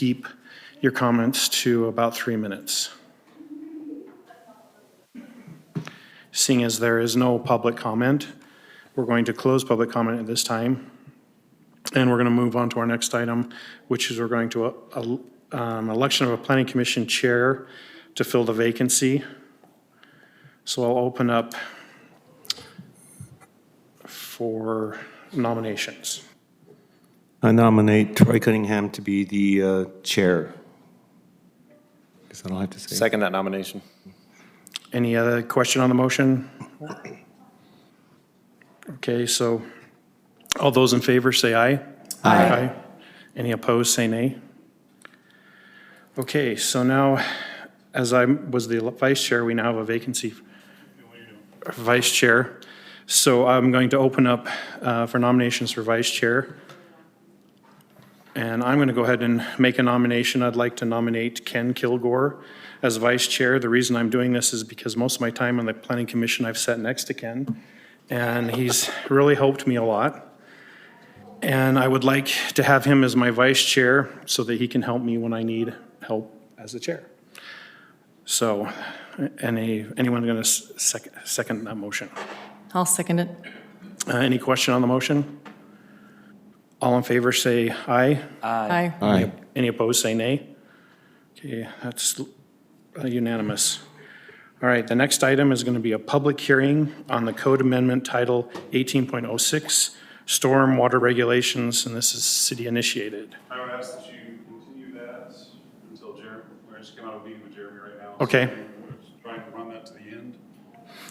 keep your comments to about 3 minutes. Seeing as there is no public comment, we're going to close public comment at this time. And we're going to move on to our next item, which is we're going to election of a planning commission chair to fill the vacancy. So I'll open up for nominations. I nominate Troy Cunningham to be the chair. Guess I don't have to say. Second that nomination. Any other question on the motion? Okay, so all those in favor say aye. Aye. Any opposed say nay. Okay, so now, as I was the vice chair, we now have a vacancy for vice chair. So I'm going to open up for nominations for vice chair. And I'm going to go ahead and make a nomination. I'd like to nominate Ken Kilgore as vice chair. The reason I'm doing this is because most of my time on the planning commission, I've sat next to Ken, and he's really helped me a lot. And I would like to have him as my vice chair so that he can help me when I need help as the chair. So, anyone going to second that motion? I'll second it. Any question on the motion? All in favor say aye. Aye. Aye. Any opposed say nay. Okay, that's unanimous. All right, the next item is going to be a public hearing on the code amendment title 18.06, storm water regulations, and this is city initiated. I would ask that you continue that until Jeremy, we're just coming out of a meeting with Jeremy right now. So Okay. we're just trying to run that to the end.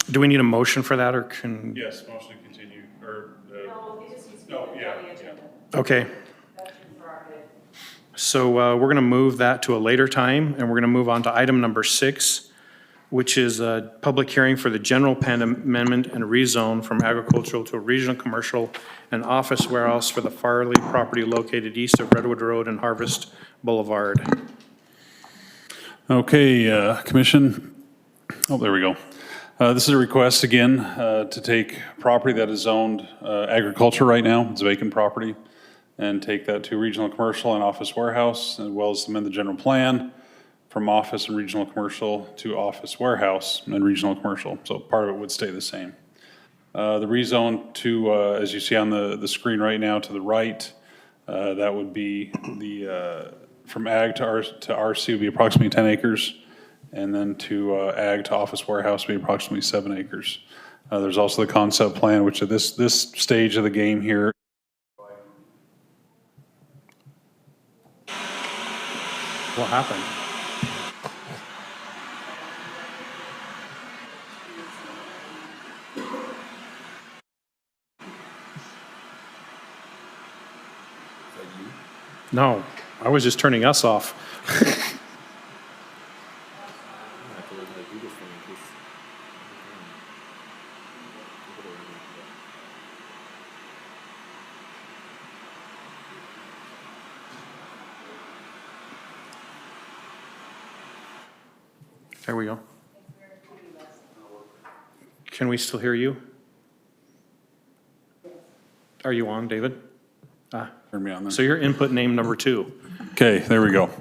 Do we need a motion for that, or can? Yes, motion to continue, or, yeah. Okay. So we're going to move that to a later time, and we're going to move on to item number 6, which is a public hearing for the general plan amendment and rezone from agricultural to a regional commercial and office warehouse for the Farley property located east of Redwood Road and Harvest Boulevard. Okay, Commission. Oh, there we go. This is a request again to take property that is zoned agriculture right now, it's vacant property, and take that to regional commercial and office warehouse, as well as amend the general plan from office and regional commercial to office warehouse and regional commercial. So part of it would stay the same. The rezone to, as you see on the screen right now to the right, that would be the, from ag to RC would be approximately 10 acres. And then to ag to office warehouse would be approximately 7 acres. There's also the concept plan, which at this stage of the game here. What happened? No, I was just turning us off. There we go. Can we still hear you? Are you on, David? Hear me on there. So your input name number 2. Okay, there we go.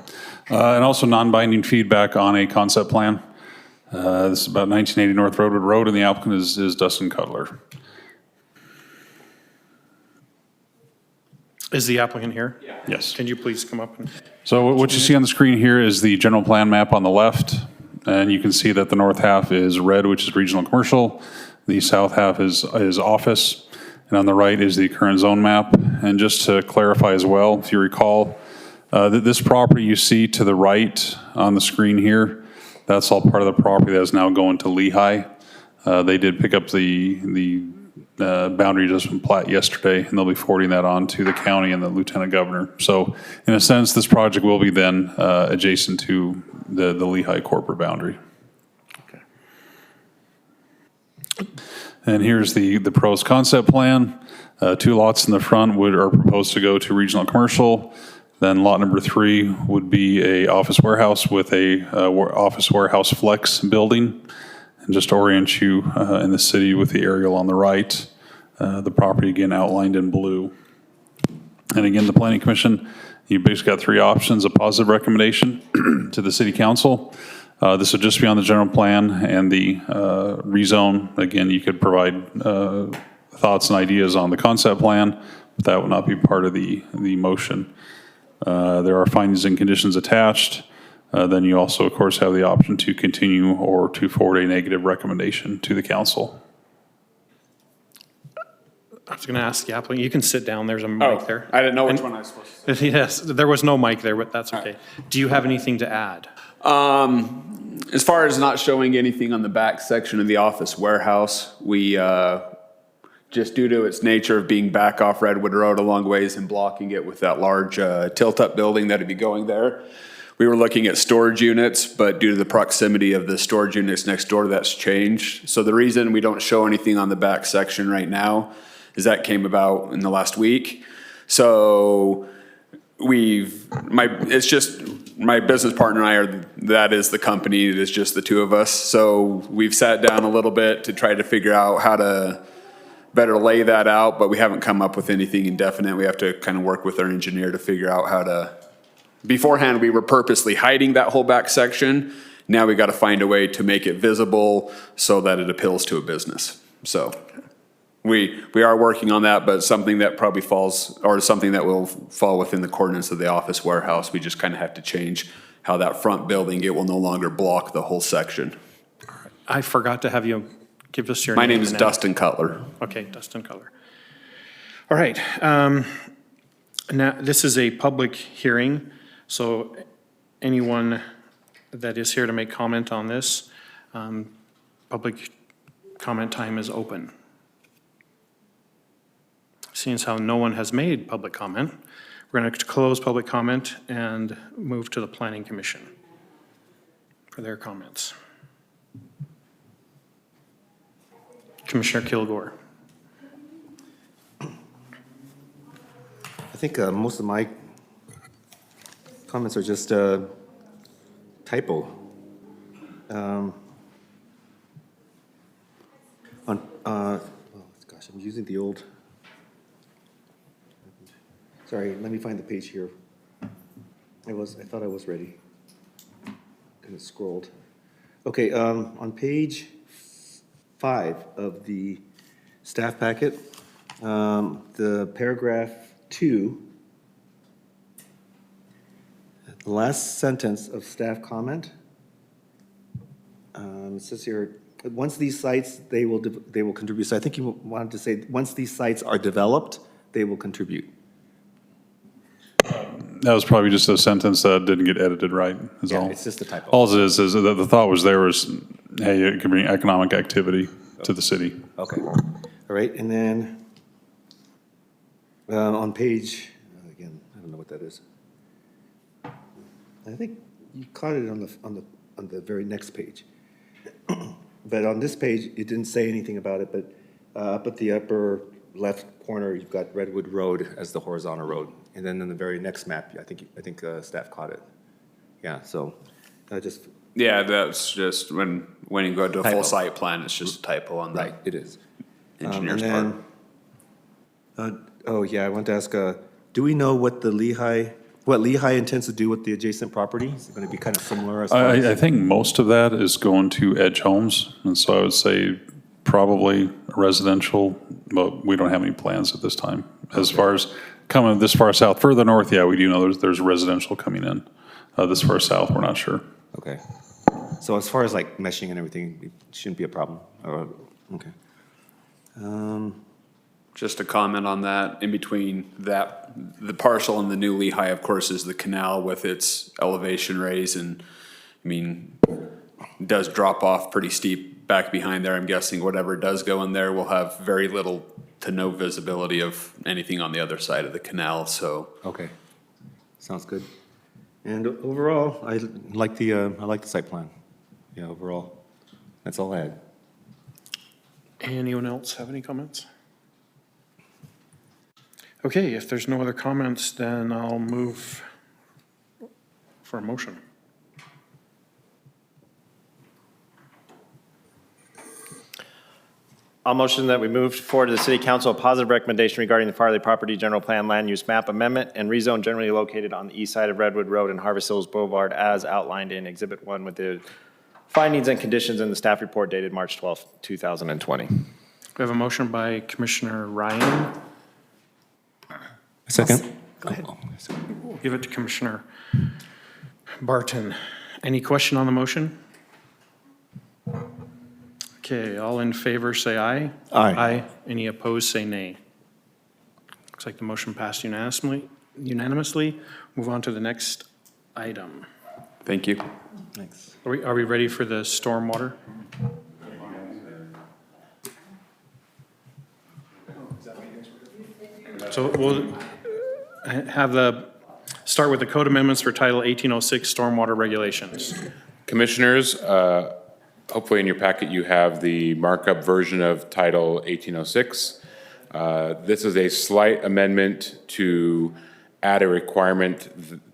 And also non-binding feedback on a concept plan. This is about 1980 North Redwood Road, and the applicant is Dustin Cutler. Is the applicant here? Yes. Can you please come up? And So what you see on the screen here is the general plan map on the left, and you can see that the north half is red, which is regional commercial. The south half is office, and on the right is the current zone map. And just to clarify as well, if you recall, that this property you see to the right on the screen here, that's all part of the property that is now going to Lehigh. They did pick up the boundary adjustment plat yesterday, and they'll be forwarding that on to the county and the lieutenant governor. So in a sense, this project will be then adjacent to the Lehigh corporate boundary. Okay. And here's the proposed concept plan. 2 lots in the front are proposed to go to regional commercial. Then lot number 3 would be a office warehouse with a office warehouse flex building. And just to orient you in the city with the aerial on the right, the property again outlined in blue. And again, the Planning Commission You basically got three options: a positive recommendation to the city council. This would just be on the general plan and the rezone. Again, you could provide thoughts and ideas on the concept plan, but that would not be part of the motion. There are findings and conditions attached. Then you also, of course, have the option to continue or to forward a negative recommendation to the council. I was going to ask the applicant, you can sit down, there's a mic there. I didn't know which one I was supposed to say. Yes, there was no mic there, but that's okay. Do you have anything to add? As far as not showing anything on the back section of the office warehouse, we, just due to its nature of being back off Redwood Road a long ways and blocking it with that large tilt-up building that'd be going there, we were looking at storage units, but due to the proximity of the storage units next door, that's changed. So the reason we don't show anything on the back section right now is that came about in the last week. So it's just my business partner and I that is the company. It is just the two of us. So we've sat down a little bit to try to figure out how to better lay that out, but we haven't come up with anything indefinite. We have to kind of work with our engineer to figure out how to. Beforehand, we were purposely hiding that whole back section. Now we got to find a way to make it visible so that it appeals to a business. So we are working on that, but something that probably falls, or something that will fall within the coordinates of the office warehouse. We just kind of have to change how that front building, it will no longer block the whole section. I forgot to have you give us your name. My name is and Dustin Cutler. Okay, Dustin Cutler. All right. Now, this is a public hearing, so anyone that is here to make comment on this, public comment time is open. Seeing as how no one has made public comment, we're going to close public comment and move to the Planning Commission for their comments. Commissioner Kilgore. I think most of my comments are just typo. Oh gosh, I'm using the old. Sorry, let me find the page here. I thought I was ready. And it scrolled. Okay, on page 5 of the staff packet, the paragraph 2, the last sentence of staff comment, it says here, once these sites, they will contribute. So I think you wanted to say, once these sites are developed, they will contribute. That was probably just a sentence that didn't get edited right, is all. It's just a typo. All it is that the thought was there was, hey, it could bring economic activity to the city. Okay, all right, and then on page, again, I don't know what that is. I think you caught it on the very next page. But on this page, it didn't say anything about it, but up at the upper left corner, you've got Redwood Road as the horizontal road. And then in the very next map, I think staff caught it. Yeah, so just. Yeah, that's just when you go to a Typo. full site plan, it's just a typo on Right, it is. engineer's And part. then, oh yeah, I want to ask, do we know what Lehigh intends to do with the adjacent property? Is it going to be kind of similar as far as? I think most of that is going to Edge Homes, and so I would say probably residential, but we don't have any plans at this time. As far as coming this far south, further north, yeah, we do know there's residential coming in. This far south, we're not sure. Okay. So as far as like meshing and everything, it shouldn't be a problem? Okay. Just a comment on that, in between that, the parcel and the new Lehigh, of course, is the canal with its elevation raise, and, I mean, does drop off pretty steep back behind there. I'm guessing whatever does go in there will have very little to no visibility of anything on the other side of the canal, so. Okay. Sounds good. And overall, I like the site plan. Yeah, overall. That's all I had. Anyone else have any comments? Okay, if there's no other comments, then I'll move for a motion. I'll motion that we move forward to the city council a positive recommendation regarding the Farley Property General Plan Land Use Map Amendment and rezone generally located on the east side of Redwood Road and Harvest Hills Boulevard as outlined in Exhibit 1 with the findings and conditions in the staff report dated March 12th, 2020. We have a motion by Commissioner Ryan. Second? We'll give it to Commissioner Barton. Any question on the motion? Okay, all in favor, say aye. Aye. Any opposed, say nay. Looks like the motion passed unanimously. Move on to the next item. Thank you. Thanks. Are we ready for the stormwater? So we'll start with the code amendments for Title 1806 Stormwater Regulations. Commissioners, hopefully in your packet you have the markup version of Title 1806. This is a slight amendment to add a requirement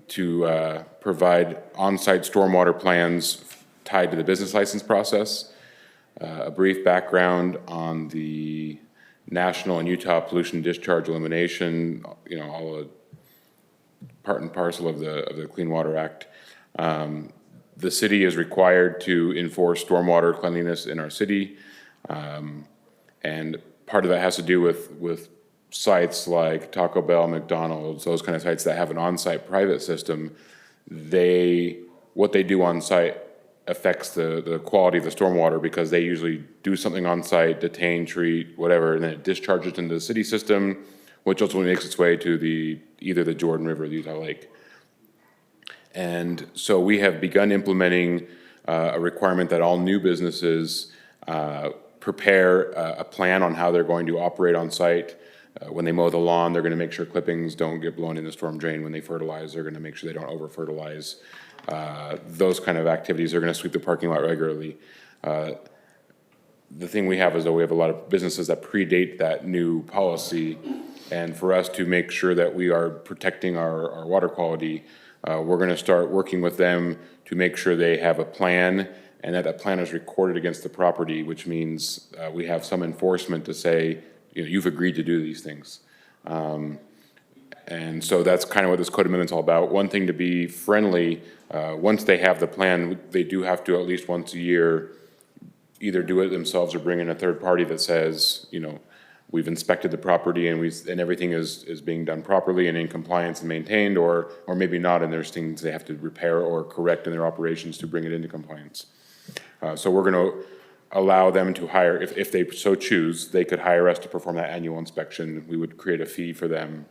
to provide on-site stormwater plans tied to the business license process. A brief background on the national and Utah pollution discharge elimination, all a part and parcel of the Clean Water Act. The city is required to enforce stormwater cleanliness in our city. And part of that has to do with sites like Taco Bell, McDonald's, those kind of sites that have an on-site private system. What they do on-site affects the quality of the stormwater because they usually do something on-site, detain, treat, whatever, and then it discharges into the city system, which ultimately makes its way to either the Jordan River or the Utah Lake. And so we have begun implementing a requirement that all new businesses prepare a plan on how they're going to operate on site. When they mow the lawn, they're going to make sure clippings don't get blown in the storm drain. When they fertilize, they're going to make sure they don't over-fertilize. Those kind of activities. They're going to sweep the parking lot regularly. The thing we have is that we have a lot of businesses that predate that new policy. And for us to make sure that we are protecting our water quality, we're going to start working with them to make sure they have a plan and that plan is recorded against the property, which means we have some enforcement to say, you've agreed to do these things. And so that's kind of what this code amendment's all about. One thing to be friendly, once they have the plan, they do have to at least once a year either do it themselves or bring in a third party that says, we've inspected the property and everything is being done properly and in compliance and maintained, or maybe not, and there's things they have to repair or correct in their operations to bring it into compliance. So we're going to allow them to hire, if they so choose, they could hire us to perform that annual inspection. We would create a fee for them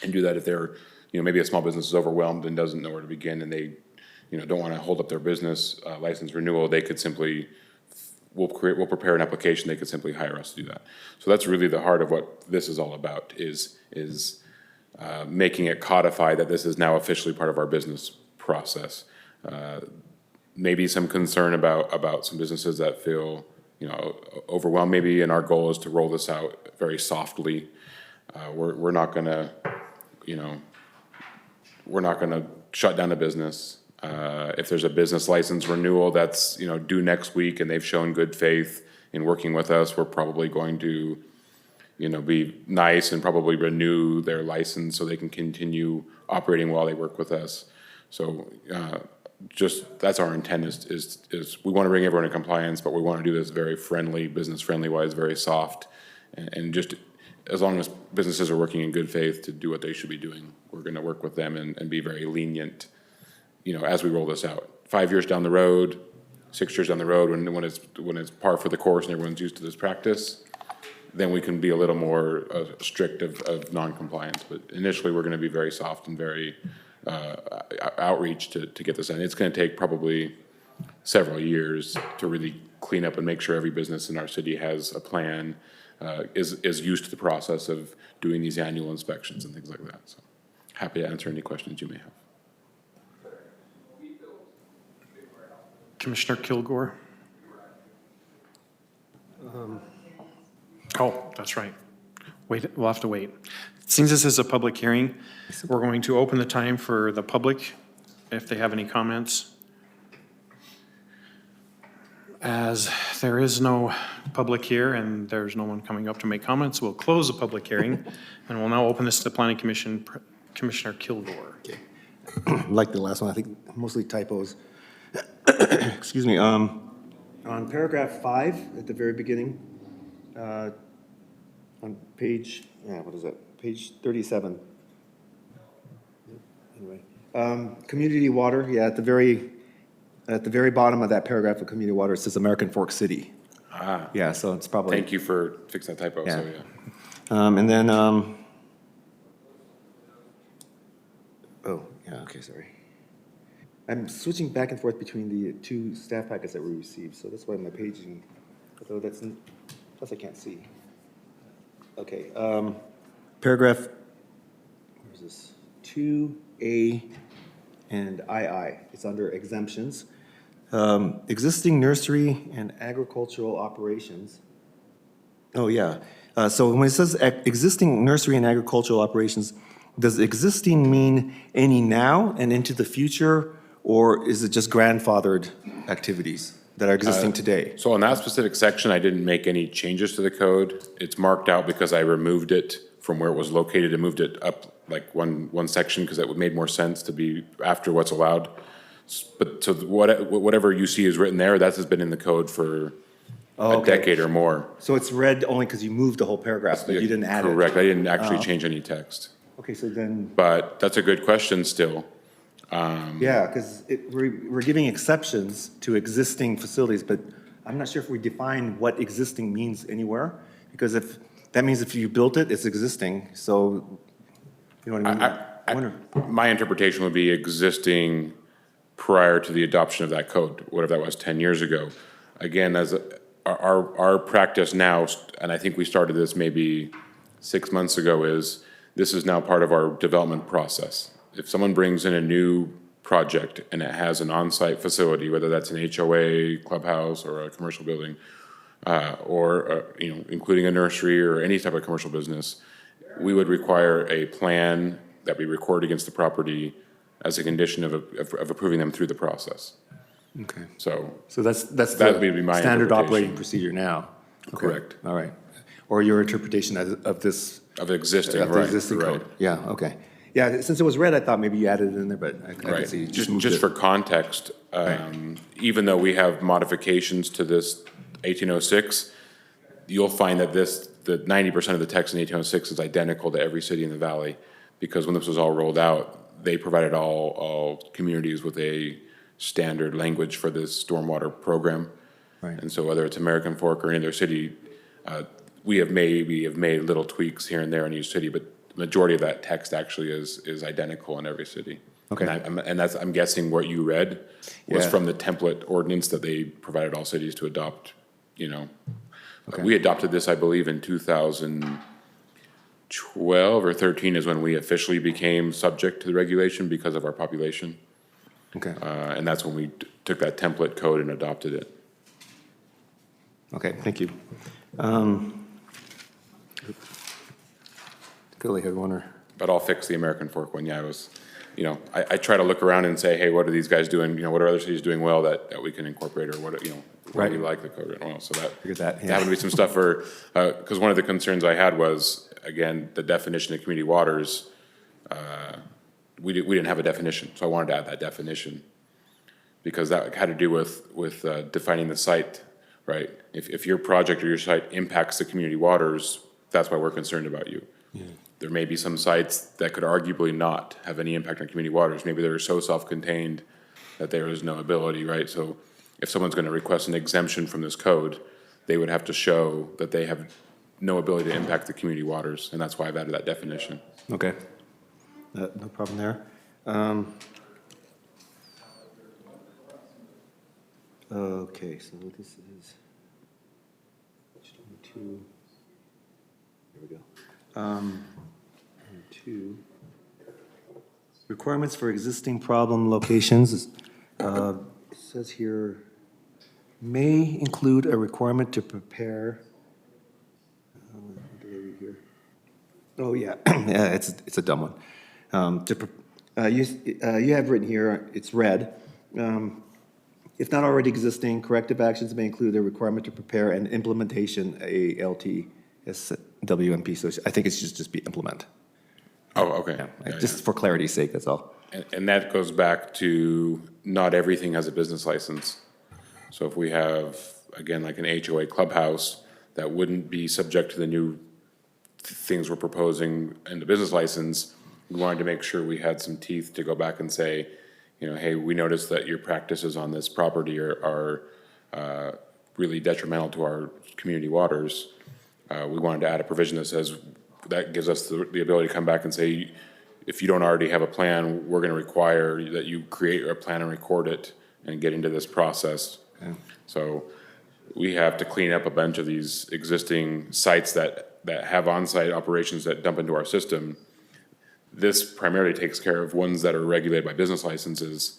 and do that if they're, maybe a small business is overwhelmed and doesn't know where to begin and they, don't want to hold up their business license renewal. They could simply, we'll prepare an application. They could simply hire us to do that. So that's really the heart of what this is all about is making it codified that this is now officially part of our business process. Maybe some concern about some businesses that feel, overwhelmed maybe, and our goal is to roll this out very softly. We're not gonna, we're not gonna shut down a business. If there's a business license renewal that's, due next week and they've shown good faith in working with us, we're probably going to, be nice and probably renew their license so they can continue operating while they work with us. So, just that's our intent is we want to bring everyone in compliance, but we want to do this very friendly, business friendly wise, very soft, and just as long as businesses are working in good faith to do what they should be doing, we're going to work with them and be very lenient, as we roll this out. 5 years down the road, 6 years down the road, when it's par for the course and everyone's used to this practice, then we can be a little more strict of non-compliance. But initially, we're going to be very soft and very outreach to get this in. It's going to take probably several years to really clean up and make sure every business in our city has a plan, is used to the process of doing these annual inspections and things like that. So happy to answer any questions you may have. Commissioner Kilgore? Oh, that's right. Wait, we'll have to wait. Since this is a public hearing, we're going to open the time for the public, if they have any comments. As there is no public here, and there's no one coming up to make comments. We'll close the public hearing, and we'll now open this to the Planning Commission. Commissioner Kilgore. Like the last one, I think mostly typos. Excuse me. On paragraph 5 at the very beginning, on page, what is that? Page 37. Anyway, community water. Yeah, at the very bottom of that paragraph of community water, it says American Fork City. Ah, Yeah, so it's probably. thank you for fixing that typo, so Yeah. yeah. And then, oh, yeah, okay, sorry. I'm switching back and forth between the two staff packets that we received, so that's why my paging, although plus I can't see. Okay, paragraph, where is this? 2A and II, it's under exemptions. Existing nursery and agricultural operations. Oh, yeah. So when it says existing nursery and agricultural operations, does existing mean any now and into the future, or is it just grandfathered activities that are existing today? So on that specific section, I didn't make any changes to the code. It's marked out because I removed it from where it was located and moved it up like one section because that would made more sense to be after what's allowed. But so whatever you see is written there, that has been in the code for a okay. decade or more. So it's red only because you moved the whole paragraph, but you didn't add it? Correct. I didn't actually change any text. Okay, so then, But that's a good question still. yeah, because we're giving exceptions to existing facilities, but I'm not sure if we define what existing means anywhere, because if, that means if you built it, it's existing, so, you know what I mean? I wonder- My interpretation would be existing prior to the adoption of that code, whatever that was, 10 years ago. Again, our practice now, and I think we started this maybe 6 months ago, is this is now part of our development process. If someone brings in a new project and it has an on-site facility, whether that's an HOA, clubhouse, or a commercial building, including a nursery or any type of commercial business, we would require a plan that we record against the property as a condition of approving them through the process. Okay. So, So that's That the would be my standard interpretation. operating procedure now? Okay. Correct. All right. Or your interpretation of this? of existing, Of the right, existing right. code? Yeah, okay. Yeah, since it was red, I thought maybe you added it in there, but I can Right, see you just, moved just it. for context, even though we have modifications to this 1806, you'll find that the 90% of the text in 1806 is identical to every city in the valley, because when this was all rolled out, they provided all communities with a standard language for this stormwater program. Right. And so whether it's American Fork or any other city, we have made little tweaks here and there in each city, but the majority of that text actually is identical in every city. Okay. And I'm guessing what you read was Yeah. from the template ordinance that they provided all cities to adopt, you know. Okay. We adopted this, I believe, in 2012 or 13 is when we officially became subject to the regulation because of our population. Okay, And that's when we took that template code and adopted it. okay, thank you. Go ahead, Warner. But I'll fix the American Fork one. Yeah, I try to look around and say, hey, what are these guys doing? What are other cities doing well that we can incorporate, or what Right. we like the code well. So Figured that, yeah. there happened to be some stuff because one of the concerns I had was, again, the definition of community waters. We didn't have a definition, so I wanted to add that definition because that had to do with defining the site, right? If your project or your site impacts the community waters, that's why we're concerned about you. There may be some sites that could arguably not have any impact on community waters. Maybe they're so self-contained that there is no ability, right? So if someone's going to request an exemption from this code, they would have to show that they have no ability to impact the community waters, and that's why I've added that definition. Okay. No problem there. Okay, so this is page 22. Here we go. 22. Requirements for existing problem locations. It says here, may include a requirement to prepare. What did I read here? Oh, yeah, yeah, it's a dumb one. You have written here, it's red, If not already existing, corrective actions may include a requirement to prepare an implementation, a LTSWMP. So I think it should just be implement. Oh, okay. Yeah, Just for clarity's sake, that's all. And that goes back to not everything has a business license. So if we have, again, like an HOA clubhouse, that wouldn't be subject to the new things we're proposing in the business license, we wanted to make sure we had some teeth to go back and say, you know, hey, we noticed that your practices on this property are really detrimental to our community waters. We wanted to add a provision that says, that gives us the ability to come back and say, if you don't already have a plan, we're going to require that you create a plan and record it and get into this process. So we have to clean up a bunch of these existing sites that have on-site operations that dump into our system. This primarily takes care of ones that are regulated by business licenses.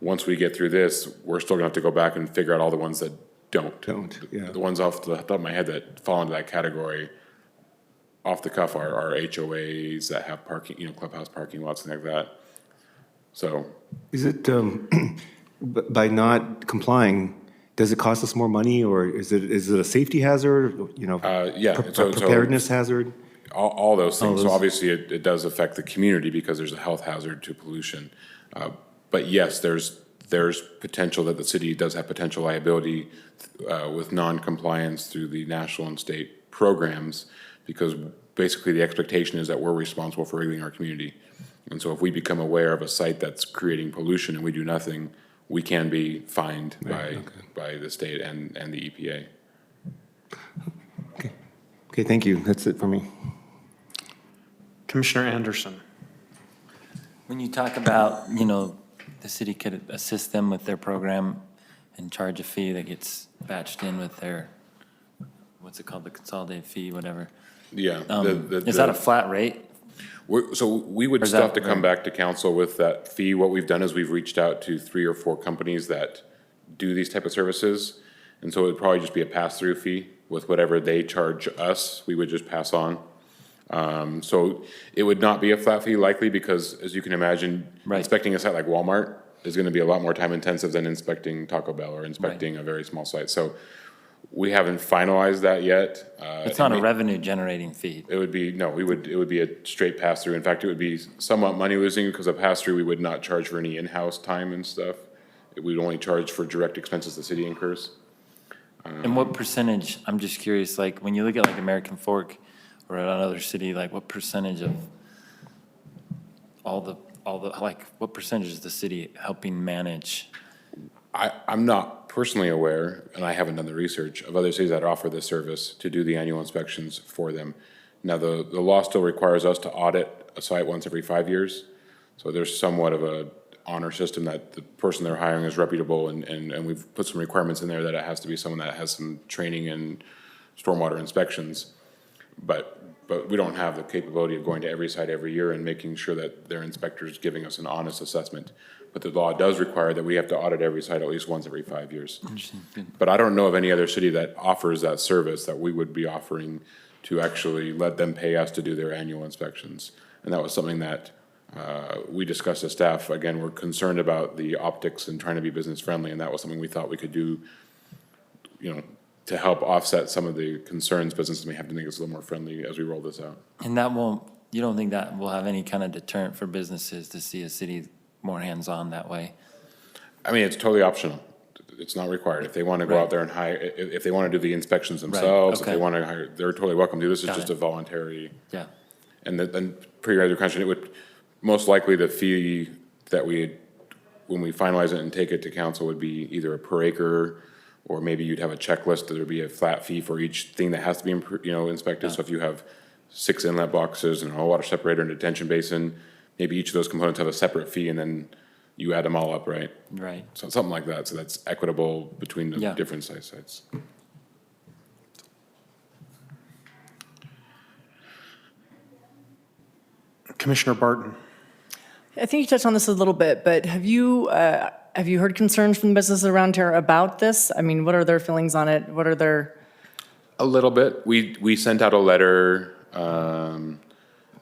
Once we get through this, we're still going to have to go back and figure out all the ones that don't. The ones off the top of my head that fall into that category, off the cuff, are HOAs that have parking, you know, clubhouse parking lots and like that. So Is it, by not complying, does it cost us more money, or is it a safety hazard, you know? yeah, so- Preparedness hazard? all those things. So those- obviously, it does affect the community because there's a health hazard to pollution. But yes, there's potential that the city does have potential liability with non-compliance through the national and state programs, because basically the expectation is that we're responsible for regulating our community. And so if we become aware of a site that's creating pollution and we do nothing, we can be fined by the state and the EPA. Okay, thank you. That's it for me. Commissioner Anderson. When you talk about, you know, the city could assist them with their program and charge a fee that gets batched in with their, what's it called, the consolidated fee, whatever. Yeah. Is that a flat rate? So we would Or is still have that- to come back to council with that fee. What we've done is we've reached out to 3 or 4 companies that do these type of services. And so it would probably just be a pass-through fee with whatever they charge us, we would just pass on. So it would not be a flat fee likely because, as you can imagine, Right. inspecting a site like Walmart is going to be a lot more time intensive than inspecting Taco Bell or inspecting a very small site. So we haven't finalized that yet. It's not a revenue generating fee. It would be, no, it would be a straight pass-through. In fact, it would be somewhat money-losing because a pass-through, we would not charge for any in-house time and stuff. We'd only charge for direct expenses the city incurs. And what percentage, I'm just curious, like, when you look at like American Fork or another city, like, what percentage of all the, like, what percentage is the city helping manage? I'm not personally aware, and I haven't done the research, of other cities that offer this service to do the annual inspections for them. Now, the law still requires us to audit a site once every 5 years. So there's somewhat of a honor system that the person they're hiring is reputable, and we've put some requirements in there that it has to be someone that has some training in stormwater inspections. But we don't have the capability of going to every site every year and making sure that their inspector's giving us an honest assessment. But the law does require that we have to audit every site at least once every 5 years. But I don't know of any other city that offers that service that we would be offering to actually let them pay us to do their annual inspections. And that was something that we discussed as staff. Again, we're concerned about the optics and trying to be business friendly, and that was something we thought we could do, you know, to help offset some of the concerns businesses may have to make us a little more friendly as we roll this out. And that won't, you don't think that will have any kind of deterrent for businesses to see a city more hands-on that way? I mean, it's totally optional. It's not required. If they want to go Right. out there and hire, if they want to do the inspections themselves, if they okay. want to hire, they're totally welcome to. This is Got just it. a voluntary. Yeah. And then, per your other question, it would, most likely the fee that when we finalize it and take it to council would be either a per acre, or maybe you'd have a checklist, that there'd be a flat fee for each thing that has to be, you know, inspected. So if you have 6 inlet boxes and a water separator and a detention basin, maybe each of those components have a separate fee, and then you add them all up, right? Right. So something like that, so that's equitable between the Yeah. different sites. Commissioner Barton. I think you touched on this a little bit, but have you heard concerns from the businesses around here about this? I mean, what are their feelings on it? What are their, A little bit. We sent out a letter,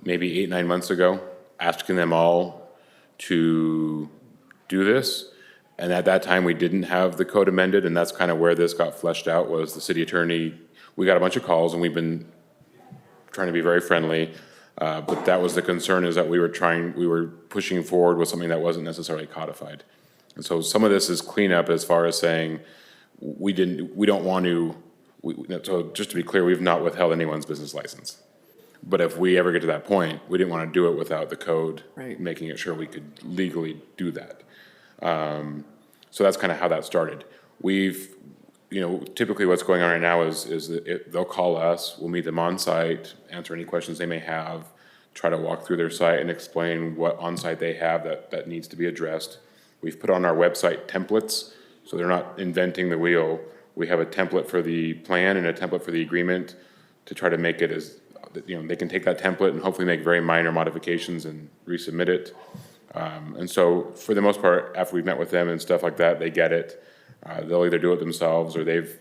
maybe 8, 9 months ago, asking them all to do this. And at that time, we didn't have the code amended, and that's kind of where this got fleshed out, was the city attorney, we got a bunch of calls, and we've been trying to be very friendly, but that was the concern, is that we were pushing forward with something that wasn't necessarily codified. And so some of this is cleanup as far as saying, we don't want to, so just to be clear, we've not withheld anyone's business license. But if we ever get to that point, we didn't want to do it without the code, making it sure we could legally do that. So that's kind of how that started. Typically what's going on right now is that they'll call us, we'll meet them on site, answer any questions they may have, try to walk through their site and explain what on site they have that needs to be addressed. We've put on our website templates, so they're not inventing the wheel. We have a template for the plan and a template for the agreement to try to make it as, they can take that template and hopefully make very minor modifications and resubmit it. And so for the most part, after we've met with them and stuff like that, they get it. They'll either do it themselves or they've,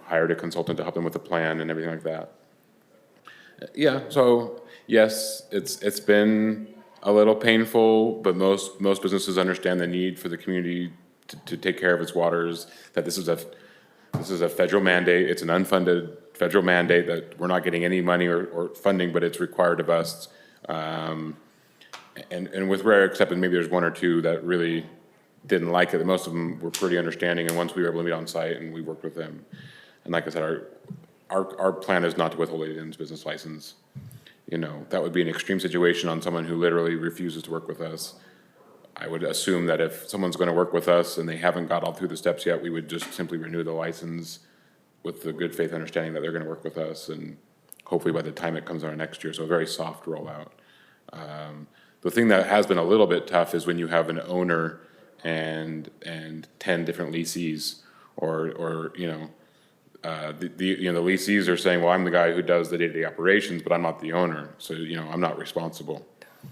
hired a consultant to help them with the plan and everything like that. Yeah, so yes, it's been a little painful, but most businesses understand the need for the community to take care of its waters, that this is a federal mandate. It's an unfunded federal mandate that we're not getting any money or funding, but it's required of us. And with rare exception, maybe there's one or two that really didn't like it. Most of them were pretty understanding, and once we were able to meet on site and we worked with them. And like I said, our plan is not to withhold anyone's business license. That would be an extreme situation on someone who literally refuses to work with us. I would assume that if someone's going to work with us and they haven't got all through the steps yet, we would just simply renew the license with the good faith understanding that they're going to work with us, and hopefully by the time it comes out next year, so a very soft rollout. The thing that has been a little bit tough is when you have an owner and 10 different leasees, or the leasees are saying, well, I'm the guy who does the day-to-day operations, but I'm not the owner, so I'm not responsible.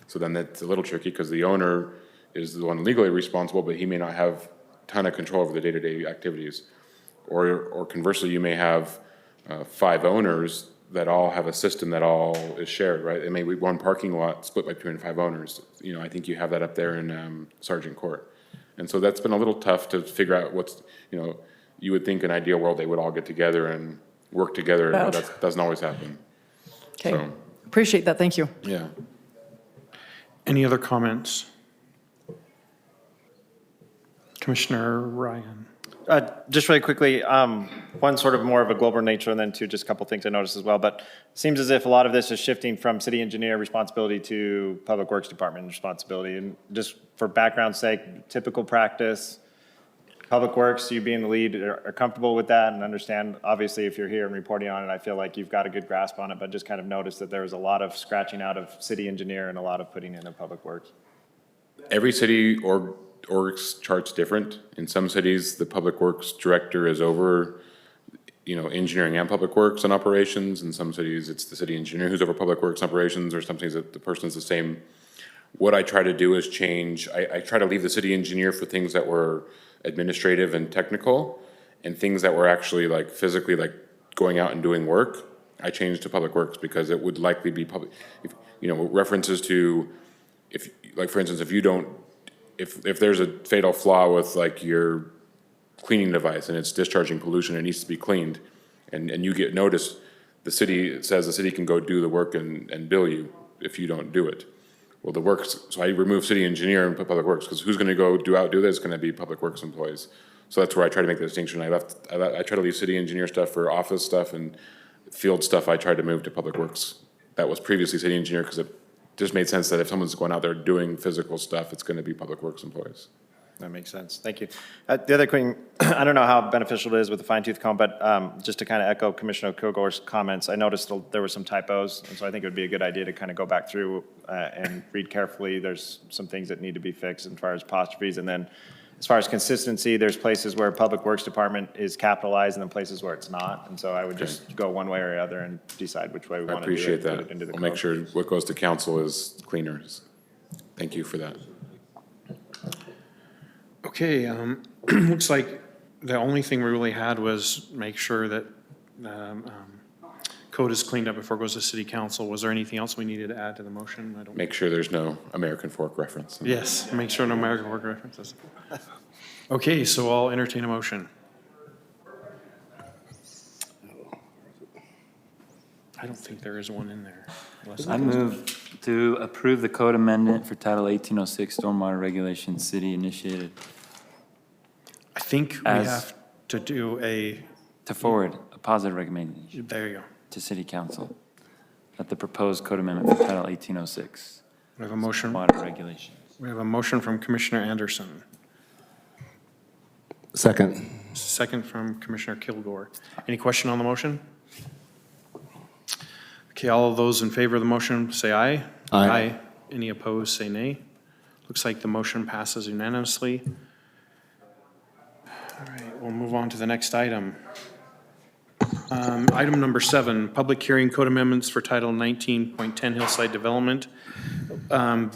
So then that's a little tricky, because the owner is the one legally responsible, but he may not have a ton of control over the day-to-day activities. Or conversely, you may have 5 owners that all have a system that all is shared, right? It may be one parking lot split between 5 owners. I think you have that up there in Sergeant Court. And so that's been a little tough to figure out what's, you would think in an ideal world they would all get together and work together, but that doesn't always happen. Okay, So, appreciate that, thank you. yeah. Any other comments? Commissioner Ryan. Just really quickly, one sort of more of a global nature, and then two, just a couple things I noticed as well. But it seems as if a lot of this is shifting from city engineer responsibility to Public Works Department responsibility. And just for background's sake, typical practice, Public Works, you being the lead, are comfortable with that and understand, obviously, if you're here and reporting on it, I feel like you've got a good grasp on it, but just kind of noticed that there was a lot of scratching out of city engineer and a lot of putting in of Public Works. Every city org chart's different. In some cities, the Public Works Director is over, engineering and Public Works and operations. In some cities, it's the city engineer who's over Public Works and operations, or some cities that the person's the same. What I try to do is change, I try to leave the city engineer for things that were administrative and technical, and things that were actually like physically like going out and doing work, I changed to Public Works, because it would likely be public, references to, for instance, if there's a fatal flaw with like your cleaning device and it's discharging pollution, it needs to be cleaned, and you get notice, the city says the city can go do the work and bill you if you don't do it. Well, so I remove city engineer and put Public Works, because who's gonna go do this? It's gonna be Public Works employees. So that's where I try to make the distinction. I try to leave city engineer stuff for office stuff, and field stuff I tried to move to Public Works. That was previously city engineer, because it just made sense that if someone's going out there doing physical stuff, it's gonna be Public Works employees. That makes sense. Thank you. The other thing, I don't know how beneficial it is with the fine tooth comb, but just to kind of echo Commissioner Kilgore's comments, I noticed there were some typos, and so I think it would be a good idea to kind of go back through and read carefully. There's some things that need to be fixed as far as apostrophes, and then as far as consistency, there's places where Public Works Department is capitalized and then places where it's not, and so I would just go one way or the other and decide which way we I want to do it. appreciate put that. it into the I'll make code. sure what goes to council is cleaner. Thank you for that. Okay, looks like the only thing we really had was make sure that code is cleaned up before it goes to city council. Was there anything else we needed to add to the motion? I don't. Make sure there's no American Fork reference. Yes, make sure no American work references. Okay, so I'll entertain a motion. I don't think there is one in there. I move to approve the code amendment for Title 1806 Stormwater Regulations City initiated I think we As- have to do to forward a positive recommendation there you go. to City Council that the proposed code amendment for Title 1806 We have a motion, Water Regulations. we have a motion from Commissioner Anderson, Second. second from Commissioner Kilgore. Any question on the motion? Okay, all of those in favor of the motion, say aye. Aye. Any opposed, say nay. Looks like the motion passes unanimously. All right, we'll move on to the next item. Item number 7, public hearing code amendments for Title 19.10 Hillside Development.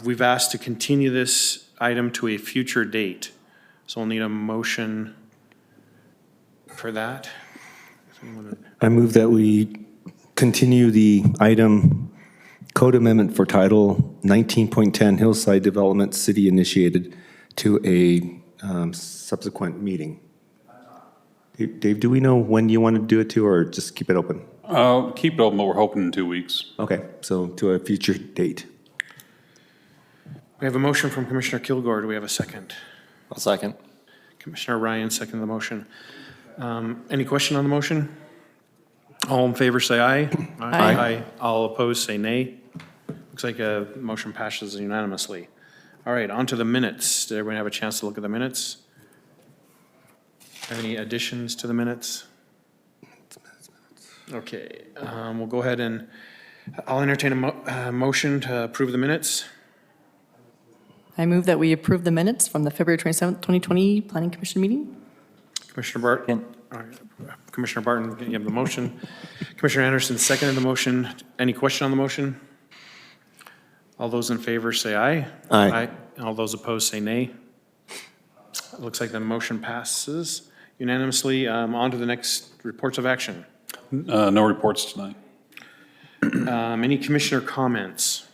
We've asked to continue this item to a future date, so we'll need a motion for that. I move that we continue the item code amendment for Title 19.10 Hillside Development City Initiated to a subsequent meeting. Dave, do we know when you want to do it to, or just keep it open? Keep it open, but we're hoping in 2 weeks. Okay, so to a future date. We have a motion from Commissioner Kilgore. Do we have a second? I'll second. Commissioner Ryan, second the motion. Any question on the motion? All in favor, say aye. Aye. All opposed, say nay. Looks like a motion passes unanimously. All right, on to the minutes. Did everyone have a chance to look at the minutes? Any additions to the minutes? Okay, we'll go ahead and, I'll entertain a motion to approve the minutes. I move that we approve the minutes from the February 27th, 2020 Planning Commission meeting. Commissioner Barton? All right, Commissioner Barton, you have the motion. Commissioner Anderson seconded the motion. Any question on the motion? All those in favor say aye. Aye. All those opposed say nay. It looks like the motion passes unanimously. On to the next reports of action. No reports tonight. Any commissioner comments?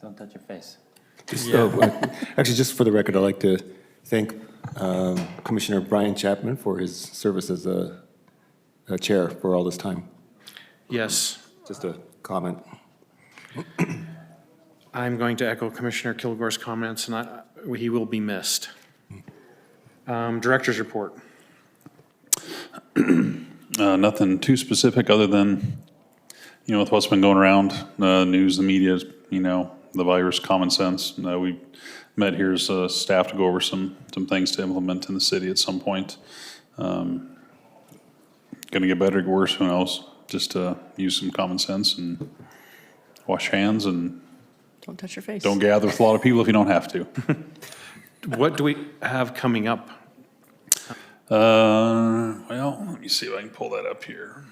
Don't touch your face. Actually, just for the record, I'd like to thank Commissioner Brian Chapman for his service as a chair for all this time. Yes, Just a comment. I'm going to echo Commissioner Kilgore's comments, and he will be missed. Director's report. Nothing too specific other than, with what's been going around, news, the media, the virus, common sense. We met here as staff to go over some things to implement in the city at some point. Going to get better, get worse, who knows? Just use some common sense and wash hands and Don't touch your face. don't gather with a lot of people if you don't have to. What do we have coming up? Well, let me see if I can pull that up here.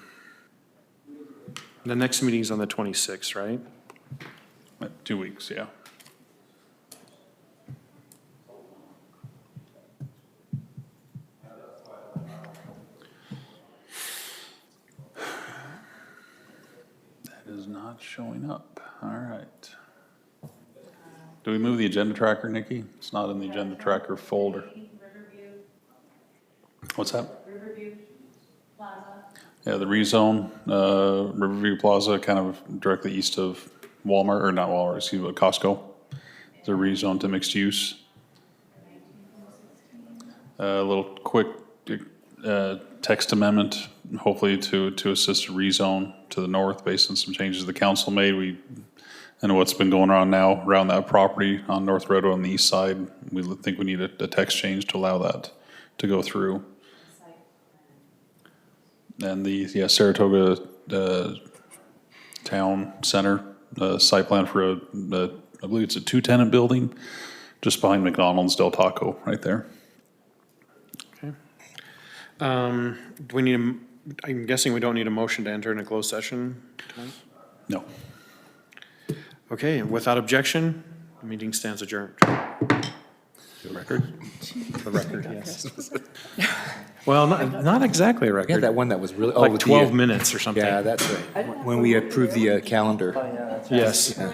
The next meeting's on the 26th, right? 2 weeks, yeah. That is not showing up. All right. Do we move the agenda tracker, Nikki? It's not in the agenda tracker folder. What's that? Riverview Plaza. Yeah, the rezone, Riverview Plaza, kind of directly east of Walmart, or not Walmart, excuse me, Costco. They're rezoned to mixed use. A little quick text amendment, hopefully to assist a rezone to the north based on some changes the council made. And what's been going on now around that property on North Road on the east side, we think we need a text change to allow that to go through. And the Saratoga Town Center site plan for I believe it's a 2-tenant building just behind McDonald's Del Taco right there. Do we need I'm guessing we don't need a motion to enter in a closed session tonight? No. Okay, without objection, the meeting stands adjourned. The record? The record, yes. Well, not exactly a Yeah, record, that one that was really. like 12 minutes or something. Yeah, that's right. When we approved the calendar. Yes. Yeah.